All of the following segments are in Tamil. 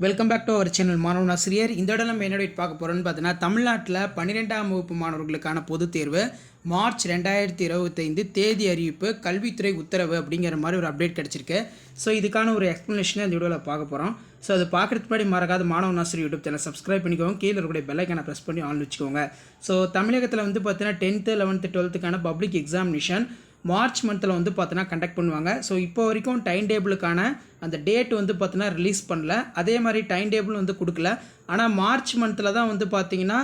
Welcome back to our channel மாணவன் ஆசிரியர். இந்த இடம் நம்ம என்னோட பார்க்க போகிறோம்னு பார்த்தீங்கன்னா, தமிழ்நாட்டில் 12ஆம் வகுப்பு மாணவர்களுக்கான பொதுத் தேர்வு மார்ச் 2025 தேதி அறிவிப்பு, கல்வித்துறை உத்தரவு அப்படிங்கிற மாதிரி ஒரு அப்டேட் கிடச்சிருக்கு. ஸோ இதுக்கான ஒரு எக்ஸ்ப்ளனேஷனை இந்த வீடியோவில் பார்க்க போகிறோம். ஸோ அது பார்க்குறதுக்கு முன்னாடி மறக்காத மாணவன் ஆசிரியர் யூடியூப் சேனல் சப்ஸ்கிரைப் பண்ணிக்கோங்க. கீழே இருக்கக்கூடிய பெல்லைக்கான ப்ரெஸ் பண்ணி ஆன் வச்சுக்கோங்க. ஸோ தமிழகத்தில் வந்து பார்த்தீங்கன்னா 10th 11th 12th public examination March மந்தில் வந்து பார்த்தீங்கன்னா கண்டக்ட் பண்ணுவாங்க. ஸோ இப்போ வரைக்கும் டைம் டேபிளுக்கான அந்த டேட் வந்து பார்த்தீங்கன்னா ரிலீஸ் பண்ணல. அதே மாதிரி டைம் டேபிள் வந்து கொடுக்கல. ஆனால் மார்ச் மந்தில் தான் வந்து பார்த்தீங்கன்னா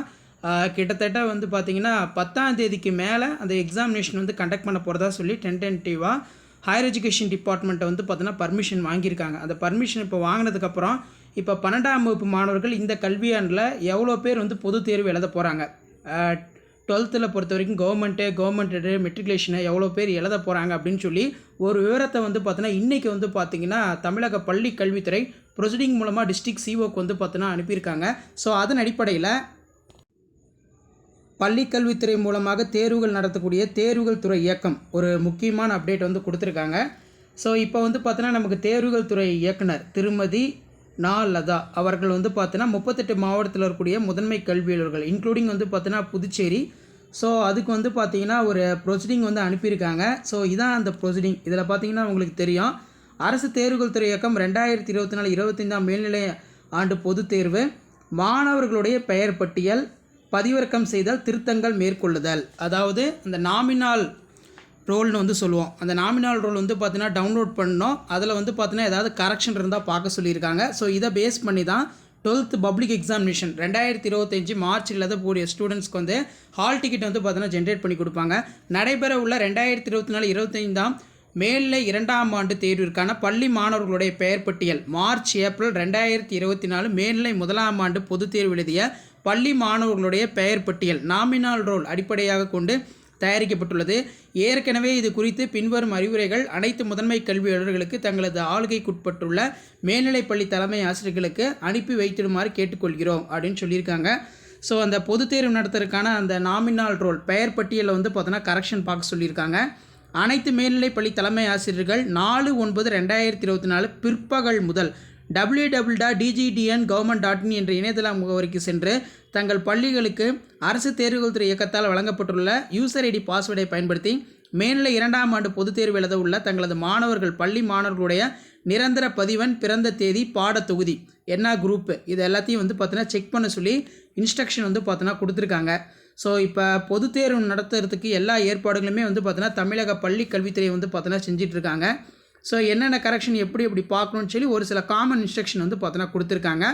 கிட்டத்தட்ட வந்து பார்த்தீங்கன்னா 10ஆம் தேதிக்கு மேலே அந்த எக்ஸாமினேஷன் வந்து கண்டக்ட் பண்ண போகிறதா சொல்லி டென்டென்டிவாக ஹையர் எஜுகேஷன் டிபார்ட்மெண்ட்டை வந்து பார்த்தீங்கன்னா பர்மிஷன் வாங்கியிருக்காங்க. அந்த பர்மிஷன் இப்போ வாங்கினதுக்கப்புறம் இப்போ 12ஆம் வகுப்பு மாணவர்கள் இந்த கல்வியாண்டில் எவ்வளோ பேர் வந்து பொது தேர்வு எழுத போகிறாங்க, 12th பொறுத்த வரைக்கும் கவர்மெண்ட்டு மெட்ரிகுலேஷனை எவ்வளோ பேர் எழுத போகிறாங்க அப்படின்னு சொல்லி ஒரு விவரத்தை வந்து பார்த்தீங்கன்னா இன்றைக்கி வந்து பார்த்திங்கன்னா தமிழக பள்ளி கல்வித்துறை ப்ரொசீடிங் மூலமாக டிஸ்ட்ரிக்ட் சிஓக்கு வந்து பார்த்தீங்கன்னா அனுப்பியிருக்காங்க. ஸோ அதன் அடிப்படையில் பள்ளி கல்வித்துறை மூலமாக தேர்வுகள் நடத்தக்கூடிய தேர்வுகள் துறை இயக்கம் ஒரு முக்கியமான அப்டேட் வந்து கொடுத்துருக்காங்க. ஸோ இப்போ வந்து பார்த்தீங்கன்னா நமக்கு தேர்வுகள் துறை இயக்குனர் திருமதி லதா அவர்கள் வந்து பார்த்தீங்கன்னா 38 மாவட்டத்தில் இருக்கக்கூடிய முதன்மை கல்வியாளர்கள் இன்க்ளூடிங் வந்து பார்த்தீங்கன்னா புதுச்சேரி. ஸோ அதுக்கு வந்து பார்த்தீங்கன்னா ஒரு ப்ரொசீடிங் வந்து அனுப்பியிருக்காங்க. ஸோ இதான் அந்த ப்ரொசீடிங். இதில் பார்த்தீங்கன்னா உங்களுக்கு தெரியும், அரசு தேர்வுகள் துறை இயக்கம் 2024-25 மேல்நிலை ஆண்டு பொதுத் தேர்வு மாணவர்களுடைய பெயர் பட்டியல் பதிவிறக்கம் செய்தல், திருத்தங்கள் மேற்கொள்ளுதல், அதாவது அந்த நாமினல் ரோல்னு வந்து சொல்லுவோம். அந்த நாமினல் ரோல் வந்து பார்த்தீங்கன்னா டவுன்லோட் பண்ணோம். அதில் வந்து பார்த்தீங்கன்னா ஏதாவது கரெக்ஷன் இருந்தால் பார்க்க சொல்லியிருக்காங்க. ஸோ இதை பேஸ் பண்ணி தான் 12th பப்ளிக் எக்ஸாமினேஷன் 2025 மார்ச் எழுதக்கூடிய ஸ்டூடெண்ட்ஸ்க்கு வந்து ஹால் டிக்கெட் வந்து பார்த்தீங்கன்னா ஜென்ரேட் பண்ணி கொடுப்பாங்க. நடைபெற உள்ள 2024-25 மேல்நிலை 2ஆம் ஆண்டு தேர்விற்கான பள்ளி மாணவர்களுடைய பெயர் பட்டியல் மார்ச் ஏப்ரல் 2024 மேல்நிலை 1ஆம் ஆண்டு பொதுத் தேர்வு எழுதிய பள்ளி மாணவர்களுடைய பெயர் பட்டியல் நாமினல் ரோல் அடிப்படையாக கொண்டு தயாரிக்கப்பட்டுள்ளது. ஏற்கனவே இது குறித்து பின்வரும் அறிவுரைகள் அனைத்து முதன்மை கல்வியாளர்களுக்கு தங்களது ஆளுகைக்குட்பட்டுள்ள மேல்நிலைப்பள்ளி தலைமை ஆசிரியர்களுக்கு அனுப்பி வைத்திடுமாறு கேட்டுக்கொள்கிறோம் அப்படின்னு சொல்லியிருக்காங்க. ஸோ அந்த பொதுத் தேர்வு நடத்துறதுக்கான அந்த நாமினல் ரோல் பெயர் பட்டியலில் வந்து பார்த்தோன்னா கரெக்ஷன் பார்க்க சொல்லியிருக்காங்க. அனைத்து மேல்நிலைப்பள்ளி தலைமை ஆசிரியர்கள் 4/9/2024 பிற்பகல் முதல் www.dgdngov.in என்ற இணையதள முகவரிக்கு சென்று தங்கள் பள்ளிகளுக்கு அரசு தேர்வுகள் துறை இயக்கத்தால் வழங்கப்பட்டுள்ள யூசர் ஐடி பாஸ்வேர்டை பயன்படுத்தி மேல்நிலை 2ஆம் ஆண்டு பொதுத் தேர்வு எழுத உள்ள தங்களது பள்ளி மாணவர்களுடைய நிரந்தர பதிவன், பிறந்த தேதி, பாடத்தொகுதி, என்ன குரூப்பு, இது எல்லாத்தையும் வந்து பார்த்தீங்கன்னா செக் பண்ண சொல்லி இன்ஸ்ட்ரக்ஷன் வந்து பார்த்தீங்கன்னா கொடுத்துருக்காங்க. ஸோ இப்போ பொதுத் தேர்வு நடத்துறதுக்கு எல்லா ஏற்பாடுகளுமே வந்து பார்த்தீங்கன்னா தமிழக பள்ளி கல்வித்துறை வந்து பார்த்தீங்கன்னா செஞ்சிட்ருக்காங்க. ஸோ என்னென்ன கரெக்ஷன் எப்படி பார்க்கணும்னு சொல்லி ஒரு சில காமன் இன்ஸ்ட்ரக்ஷன் வந்து பார்த்தீங்கன்னா கொடுத்துருக்காங்க.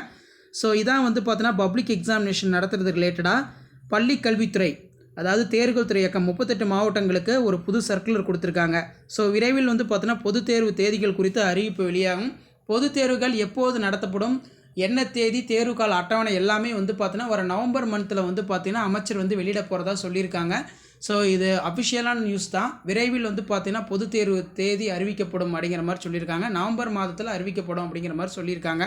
ஸோ இதான் வந்து பார்த்தீங்கன்னா பப்ளிக் எக்ஸாமினேஷன் நடத்துறது ரிலேட்டடாக பள்ளி கல்வித்துறை, அதாவது தேர்வுகள் துறை இயக்கம் 38 மாவட்டங்களுக்கு ஒரு புது சர்க்குலர் கொடுத்துருக்காங்க. ஸோ விரைவில் வந்து பார்த்தீங்கன்னா பொதுத் தேர்வு தேதிகள் குறித்து அறிவிப்பு வெளியாகும். பொதுத் தேர்வுகள் எப்போது நடத்தப்படும், என்ன தேதி, தேர்வு கால அட்டவணை எல்லாமே வந்து பார்த்தீங்கன்னா ஒரு நவம்பர் மந்தில் வந்து பார்த்தீங்கன்னா அமைச்சர் வந்து வெளியிட போகிறதா சொல்லியிருக்காங்க. ஸோ இது அஃபிஷியலான நியூஸ் தான். விரைவில் வந்து பார்த்தீங்கன்னா பொதுத் தேர்வு தேதி அறிவிக்கப்படும் அப்படிங்கிற மாதிரி சொல்லியிருக்காங்க. நவம்பர் மாதத்தில் அறிவிக்கப்படும் அப்படிங்கிற மாதிரி சொல்லியிருக்காங்க.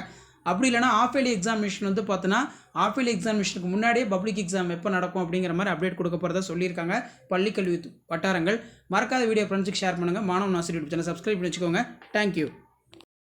அப்படி இல்லைனா ஆஃப் இயர்லி எக்ஸாமினேஷன் வந்து பார்த்தீங்கன்னா ஆஃப் இயர்லி எக்ஸாமினேஷனுக்கு முன்னாடியே பப்ளிக் எக்ஸாம் எப்போ நடக்கும் அப்படிங்கிற மாதிரி அப்டேட் கொடுக்க போகிறதா சொல்லியிருக்காங்க பள்ளிக்கல்வி வட்டாரங்கள். மறக்காத வீடியோ ஃப்ரெண்ட்ஸுக்கு ஷேர் பண்ணுங்கள். மாணவன் ஆசிரியர் யூடியூப் சேனல் சப்ஸ்கிரைப் பண்ணி வச்சுக்கோங்க. தேங்க்யூ.